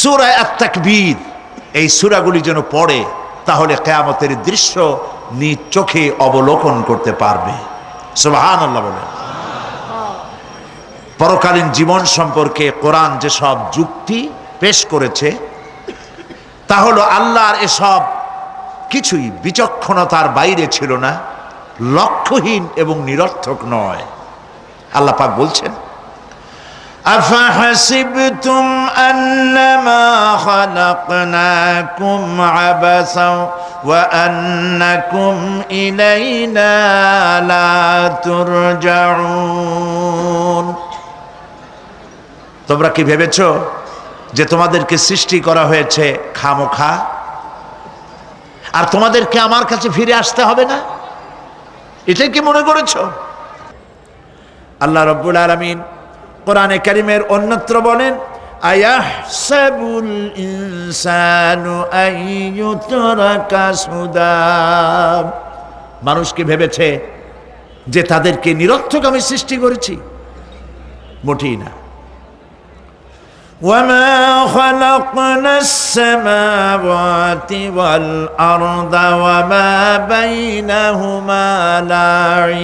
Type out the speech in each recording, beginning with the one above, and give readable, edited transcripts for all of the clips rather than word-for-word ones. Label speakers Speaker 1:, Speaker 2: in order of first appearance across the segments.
Speaker 1: সূরা আত-তাকবীর, এই সূরাগুলি যেন পড়ে, তাহলে কিয়ামতের দৃশ্য নিজ চোখে অবলোকন করতে পারবে। সুবহানাল্লাহ বলেন। পরকালীন জীবন সম্পর্কে কোরআন যেসব যুক্তি পেশ করেছে, তা হলো আল্লাহর এসব কিছুই বিচক্ষণতার বাইরে ছিল না, লক্ষ্যহীন এবং নিরর্থক নয়। আল্লাহ পাক বলছেন, আফাহাসিবতুম আন্নামা খালাকনাকুম আবাসা ওয়া আন্নাকুম ইলাইনা লা তুরজাউন। তোমরা কি ভেবেছো যে তোমাদেরকে সৃষ্টি করা হয়েছে খামোখা, আর তোমাদেরকে আমার কাছে ফিরে আসতে হবে না? এটাই কি মনে করেছো? আল্লাহ রাব্বুল আলামিন কোরআনে কারীমের অন্যত্র বলেন, আয়াহসাবুল ইনসানু আইয়ুতরাকা সুদা। মানুষ কি ভেবেছে যে তাদেরকে নিরর্থক আমি সৃষ্টি করেছি? মোটেই না। وَمَا خَلَقْنَا السَّمَاوَاتِ وَالْأَرْضَ وَمَا بَيْنَهُمَا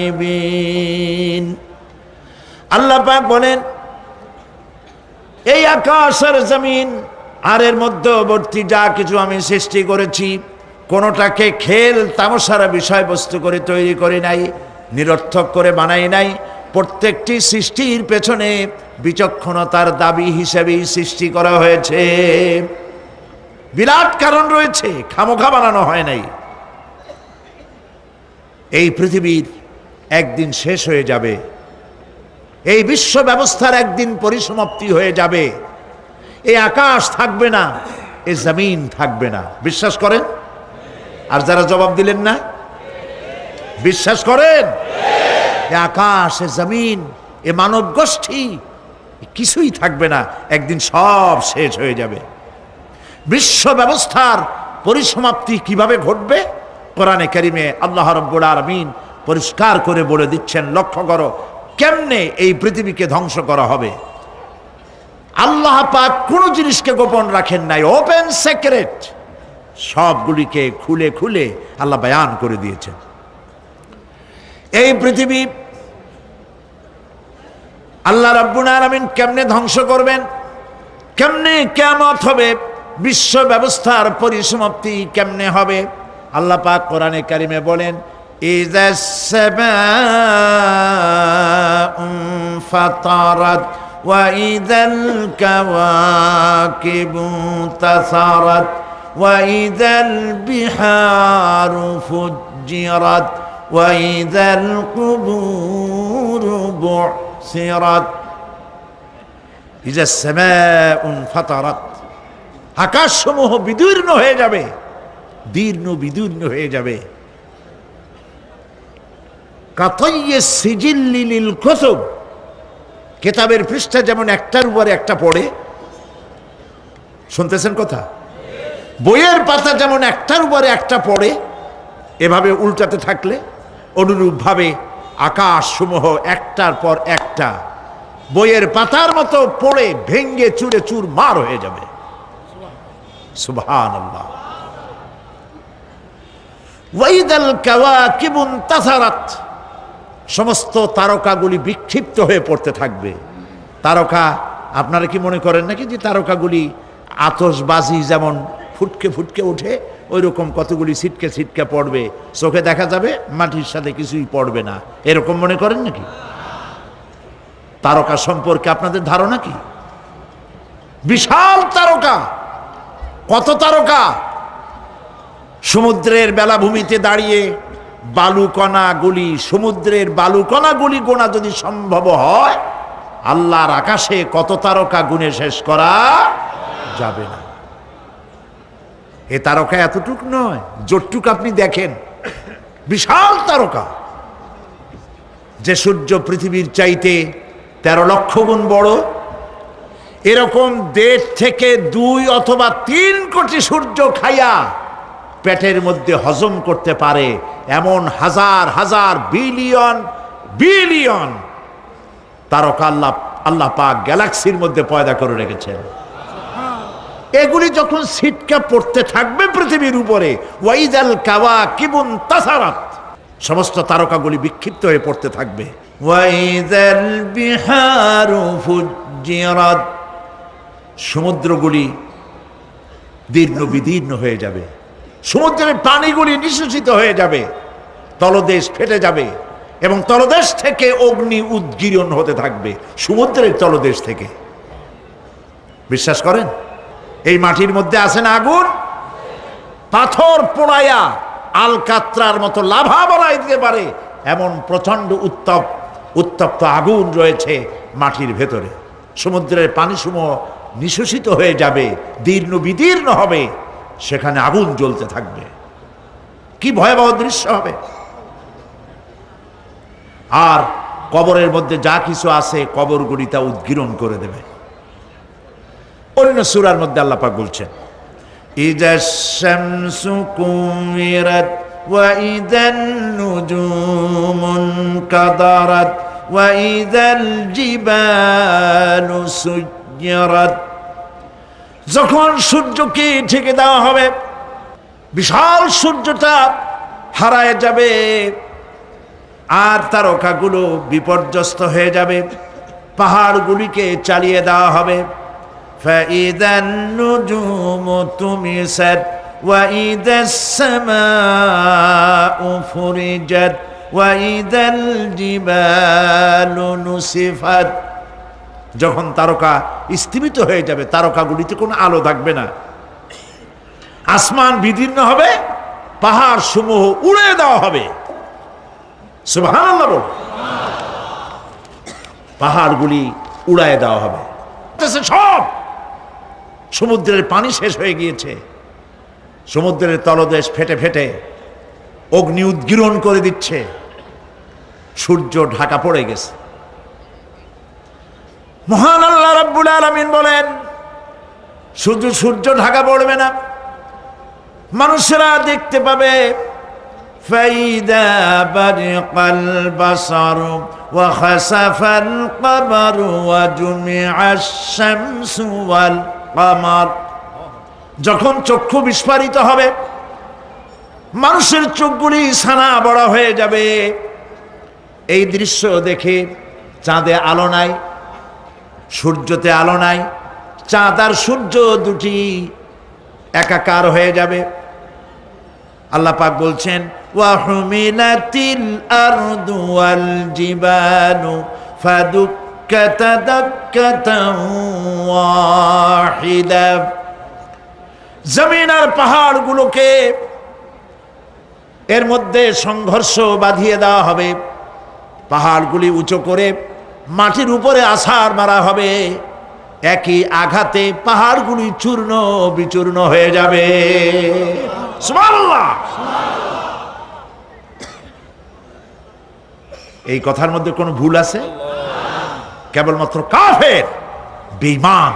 Speaker 1: لَاعِبِينَ। আল্লাহ পাক বলেন, এই আকাশ আর জমিন আর এর মধ্যবর্তী যা কিছু আমি সৃষ্টি করেছি, কোনোটাকে খেল তামাশার বিষয়বস্তু করে তৈরি করি নাই, নিরর্থক করে বানাই নাই। প্রত্যেকটি সৃষ্টির পেছনে বিচক্ষণতার দাবি হিসেবেই সৃষ্টি করা হয়েছে। বিরাট কারণ রয়েছে, খামোখা বানানো হয় নাই। এই পৃথিবীর একদিন শেষ হয়ে যাবে, এই বিশ্ব ব্যবস্থার একদিন পরিসমাপ্তি হয়ে যাবে। এই আকাশ থাকবে না, এই জমিন থাকবে না। বিশ্বাস করেন? আর যারা জবাব দিলেন না, বিশ্বাস করেন? এ আকাশ, এ জমিন, এ মানব গোষ্ঠী কিছুই থাকবে না, একদিন সব শেষ হয়ে যাবে। বিশ্ব ব্যবস্থার পরিসমাপ্তি কিভাবে ঘটবে? কোরআনে কারিমে আল্লাহ রাব্বুল আলামিন পরিষ্কার করে বলে দিচ্ছেন। লক্ষ্য করো কেমনে এই পৃথিবীকে ধ্বংস করা হবে। আল্লাহ পাক কোনো জিনিসকে গোপন রাখেন নাই, ওপেন সিক্রেট, সবগুলিকে খুলে খুলে আল্লাহ বয়ান করে দিয়েছেন। এই পৃথিবী আল্লাহ রাব্বুল আলামিন কেমনে ধ্বংস করবেন, কেমনে কিয়ামত হবে, বিশ্ব ব্যবস্থার পরিসমাপ্তি কেমনে হবে, আল্লাহ পাক কোরআনে কারিমে বলেন, ইযাস সামাউ ফাতারাত ওয়া ইযাল কাওয়াকিবু তাসারাত ওয়া ইযাল বিহারু ফুজ্জিরাত ওয়া ইযাল কুবুরু বু'সিরাত। ইযাস সামাউ ফাতারাত, আকাশসমূহ বিদীর্ণ হয়ে যাবে, দীর্ণ বিদীর্ণ হয়ে যাবে। কাতাইয়িস সিজিল্লি লিল কুতুব, কিতাবের পৃষ্ঠা যেমন একটার উপরে একটা পড়ে, শুনতেছেন কথা? বইয়ের পাতা যেমন একটার উপরে একটা পড়ে, এভাবে উল্টাতে থাকলে অনুরূপভাবে আকাশসমূহ একটার পর একটা বইয়ের পাতার মতো পড়ে ভেঙ্গে চুরে চুরমার হয়ে যাবে। সুবহানাল্লাহ। ওয়াইদাল কাওয়াকিবু তাসারাত, সমস্ত তারকাগুলি বিক্ষিপ্ত হয়ে পড়তে থাকবে। তারকা, আপনারা কি মনে করেন নাকি যে তারকাগুলি আতশবাজি যেমন ফুটকে ফুটকে ওঠে, ওই রকম কতগুলি ছিটকে ছিটকে পড়বে, চোখে দেখা যাবে, মাটির সাথে কিছুই পড়বে না, এরকম মনে করেন নাকি? তারকা সম্পর্কে আপনাদের ধারণা কি? বিশাল তারকা, কত তারকা! সমুদ্রের বেলাভূমিতে দাঁড়িয়ে বালুকণাগুলি, সমুদ্রের বালুকণাগুলি গোনা যদি সম্ভব হয়, আল্লাহর আকাশে কত তারকা গুণে শেষ করা যাবে না। এ তারকা এতটুক নয়, যতটুক আপনি দেখেন বিশাল তারকা। যে সূর্য পৃথিবীর চাইতে 13 লক্ষ গুণ বড়, এরকম 1.5 থেকে 2 অথবা 3 কোটি সূর্য খাইয়া পেটের মধ্যে হজম করতে পারে এমন হাজার হাজার বিলিয়ন বিলিয়ন তারকা আল্লাহ পাক গ্যালাক্সির মধ্যে পয়দা করে রেখেছেন। এগুলি যখন ছিটকা পড়তে থাকবে পৃথিবীর উপরে, ওয়াইদাল কাওয়াকিবুন তাসারাত, সমস্ত তারকাগুলি বিক্ষিপ্ত হয়ে পড়তে থাকবে। ওয়াইদাল বিহারু ফুজ্জিরাত, সমুদ্রগুলি দীর্ণ বিদীর্ণ হয়ে যাবে, সমুদ্রের পানিগুলি নিঃশেষিত হয়ে যাবে, তলদেশ ফেটে যাবে এবং তলদেশ থেকে অগ্নি উদ্গীরণ হতে থাকবে, সমুদ্রের তলদেশ থেকে। বিশ্বাস করেন এই মাটির মধ্যে আছে না আগুন? পাথর পোড়াইয়া আলকাত্রার মতো লাভা বানাই দিতে পারে এমন প্রচন্ড উত্তপ্ত আগুন রয়েছে মাটির ভেতরে। সমুদ্রের পানিসমূহ নিঃশেষিত হয়ে যাবে, দীর্ণ বিদীর্ণ হবে, সেখানে আগুন জ্বলতে থাকবে। কি ভয়াবহ দৃশ্য হবে! আর কবরের মধ্যে যা কিছু আছে কবরগুলি তা উদ্গীরণ করে দেবে। অন্য সূরার মধ্যে আল্লাহ পাক বলছেন, ইযাশ শামসু কুমিরাত ওয়া ইযান নুজুমুন কাদারাত ওয়া ইযাল জিবালু সুজ্জিরাত, যখন সূর্যকে ঢেকে দেওয়া হবে, বিশাল সূর্যটা হারায় যাবে আর তারকাগুলো বিপর্যস্ত হয়ে যাবে, পাহাড়গুলিকে চালিয়ে দেওয়া হবে। فإذا النجوم طمست وإذا السماء فرجت وإذا الجبال نسفت, যখন তারকা স্থিমিত হয়ে যাবে, তারকাগুলিতে কোনো আলো থাকবে না, আসমান বিদীর্ণ হবে, পাহাড় সমূহ উড়ে দেওয়া হবে। সুবহানাল্লাহ বল। পাহাড়গুলি উড়ায় দেওয়া হবে, সব সমুদ্রের পানি শেষ হয়ে গিয়েছে, সমুদ্রের তলদেশ ফেটে ফেটে অগ্নি উদ্গীরণ করে দিচ্ছে, সূর্য ঢাকা পড়ে গেছে। মহান আল্লাহ রাব্বুল আলামিন বলেন, শুধু সূর্য ঢাকা পড়বে না, মানুষেরা দেখতে পাবে ফাইদা বারিকাল বাসারু ওয়া খাসাফাল কমারু ওয়া জুমিআশ শামসু ওয়াল কমার, যখন চক্ষু বিস্ফারিত হবে, মানুষের চোখগুলি ছানা বড়া হয়ে যাবে। এই দৃশ্য দেখে চাঁদে আলো নাই, সূর্যতে আলো নাই, চাঁদ আর সূর্য দুটি একাকার হয়ে যাবে। আল্লাহ পাক বলছেন, ওয়া হুমিলাতিল আরদু ওয়াল জিবালু ফাদুক্কাতা দাক্কাতান ওয়াহিদা, জমিন আর পাহাড়গুলোকে এর মধ্যে সংঘর্ষ বাঁধিয়ে দেওয়া হবে, পাহাড়গুলি উঁচু করে মাটির উপরে আছাড় মারা হবে, একই আঘাতে পাহাড়গুলি চূর্ণ বিচূর্ণ হয়ে যাবে। সুবহানাল্লাহ। এই কথার মধ্যে কোনো ভুল আছে? কেবলমাত্র কাফের বেঈমান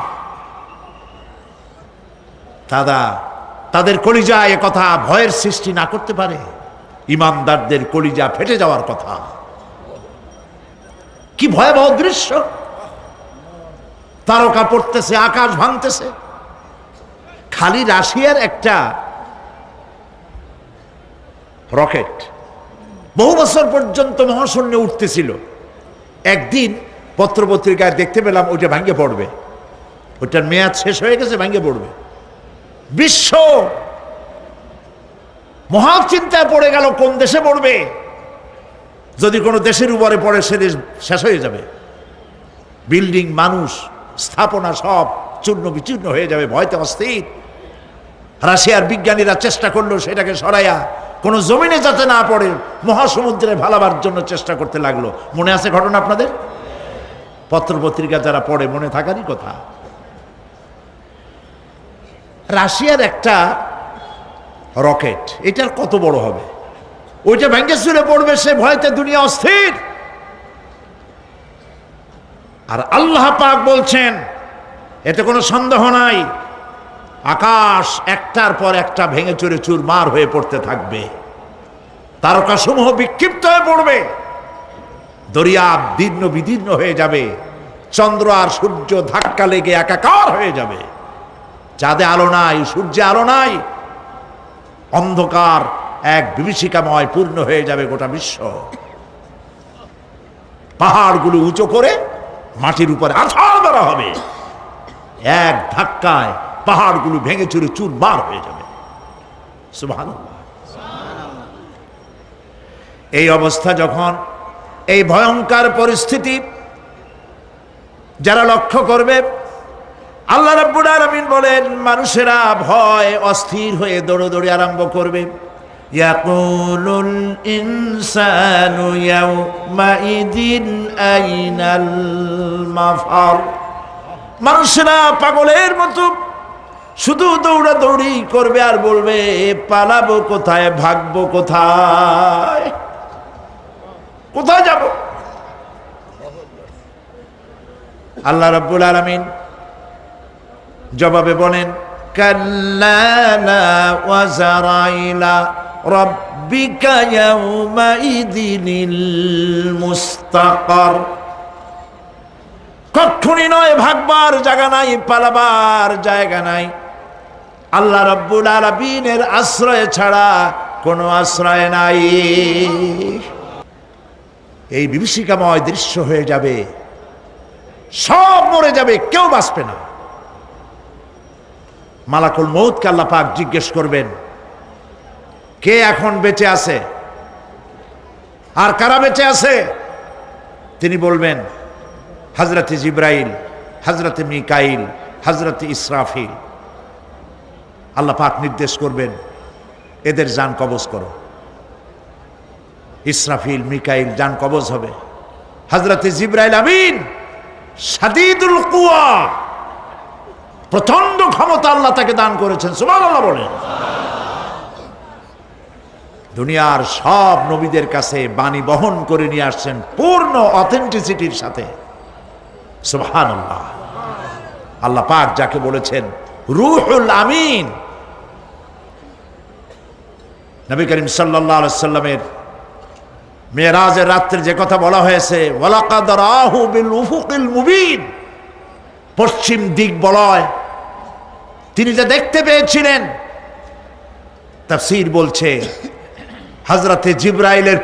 Speaker 1: তাদের কলিজা এ কথা ভয়ের সৃষ্টি না করতে পারে। ইমানদারদের কলিজা ফেটে যাওয়ার কথা। কি ভয়াবহ দৃশ্য! তারকা পড়তেছে, আকাশ ভাঙতেছে। খালি রাশিয়ার একটা রকেট বহু বছর পর্যন্ত মহাশূন্যে উঠতেছিল, একদিন পত্রপত্রিকায় দেখতে পেলাম ওইটা ভাঙে পড়বে, ওইটার মেয়াদ শেষ হয়ে গেছে, ভাঙে পড়বে। বিশ্ব মহাচিন্তায় পড়ে গেল, কোন দেশে পড়বে? যদি কোনো দেশের উপরে পড়ে সে দেশ শেষ হয়ে যাবে, বিল্ডিং, মানুষ, স্থাপনা সব চূর্ণ বিচূর্ণ হয়ে যাবে, ভয়তে অস্থির। রাশিয়ার বিজ্ঞানীরা চেষ্টা করলো সেটাকে সরাইয়া কোনো জমিনে যাতে না পড়ে মহাসমুদ্রে ভালাবার জন্য চেষ্টা করতে লাগলো। মনে আছে ঘটনা আপনাদের? পত্রপত্রিকা যারা পড়ে মনে থাকারই কথা। রাশিয়ার একটা রকেট, এটার কত বড় হবে, ওইটা ভেঙে চুরে পড়বে, সে ভয়তে দুনিয়া অস্থির। আর আল্লাহ পাক বলছেন, এতে কোনো সন্দেহ নাই, আকাশ একটার পর একটা ভেঙে চুরে চুরমার হয়ে পড়তে থাকবে, তারকাসমূহ বিক্ষিপ্ত হয়ে পড়বে, দরিয়া দীর্ণ বিদীর্ণ হয়ে যাবে, চন্দ্র আর সূর্য ধাক্কা লেগে একাকার হয়ে যাবে। চাঁদে আলো নাই, সূর্যে আলো নাই, অন্ধকার এক বিভীষিকাময় পূর্ণ হয়ে যাবে গোটা বিশ্ব। পাহাড়গুলো উঁচু করে মাটির উপরে আছাড় মারা হবে, এক ধাক্কায় পাহাড়গুলো ভেঙে চুরে চুরমার হয়ে যাবে। সুবহানাল্লাহ। এই অবস্থা যখন, এই ভয়ঙ্কর পরিস্থিতি যারা লক্ষ্য করবে, আল্লাহ রাব্বুল আলামিন বলেন মানুষেরা ভয় অস্থির হয়ে দৌড়দৌড়ি আরম্ভ করবে। ইয়াকুলুল ইনসানু ইয়াউমাইদিন আইনাল মাফার। মানুষেরা পাগলের মতো শুধু দৌড়াদৌড়ি করবে আর বলবে পালাবো কোথায়, ভাগবো কোথায়, কোথায় যাব? আল্লাহ রাব্বুল আলামিন জবাবে বলেন কাল্লা লা ওয়াজারা ইলা রাব্বিকা ইয়াউমাইদিনিল মুস্তাকার। কখনই নয়, ভাগবার জায়গা নাই, পালাবার জায়গা নাই। আল্লাহ রাব্বুল আলামিনের আশ্রয় ছাড়া কোনো আশ্রয় নাই। এই বিভীষিকাময় দৃশ্য হয়ে যাবে, সব মরে যাবে, কেউ বাঁচবে না। মালাকুল মউতকে আল্লাহ পাক জিজ্ঞেস করবেন কে এখন বেঁচে আছে আর কারা বেঁচে আছে? তিনি বলবেন হযরত জিবরাইল, হযরত মিকাইল, হযরত ইসরাফিল। আল্লাহ পাক নির্দেশ করবেন এদের জান কবজ করো। ইসরাফিল, মিকাইল জান কবজ হবে। হযরত জিবরাইল আমিন শাদীদুল কুওয়া, প্রচন্ড ক্ষমতা আল্লাহ তাকে দান করেছেন। সুবহানাল্লাহ বলেন। দুনিয়ার সব নবীদের কাছে বাণী বহন করে নিয়ে আসছেন পূর্ণ অথেন্টিসিটির সাথে। সুবহানাল্লাহ। আল্লাহ পাক যাকে বলেছেন রূহুল আমিন। নবী করিম সাল্লাল্লাহু আলাইহি সাল্লামের মেরাজের রাত্রে যে কথা বলা হয়েছে ওয়ালাকাদ রাহু বিল উফুকিল মুবিন, পশ্চিম দিক বলয় তিনি যা দেখতে পেয়েছিলেন, তাফসীর বলছে হযরতে জিবরাইলের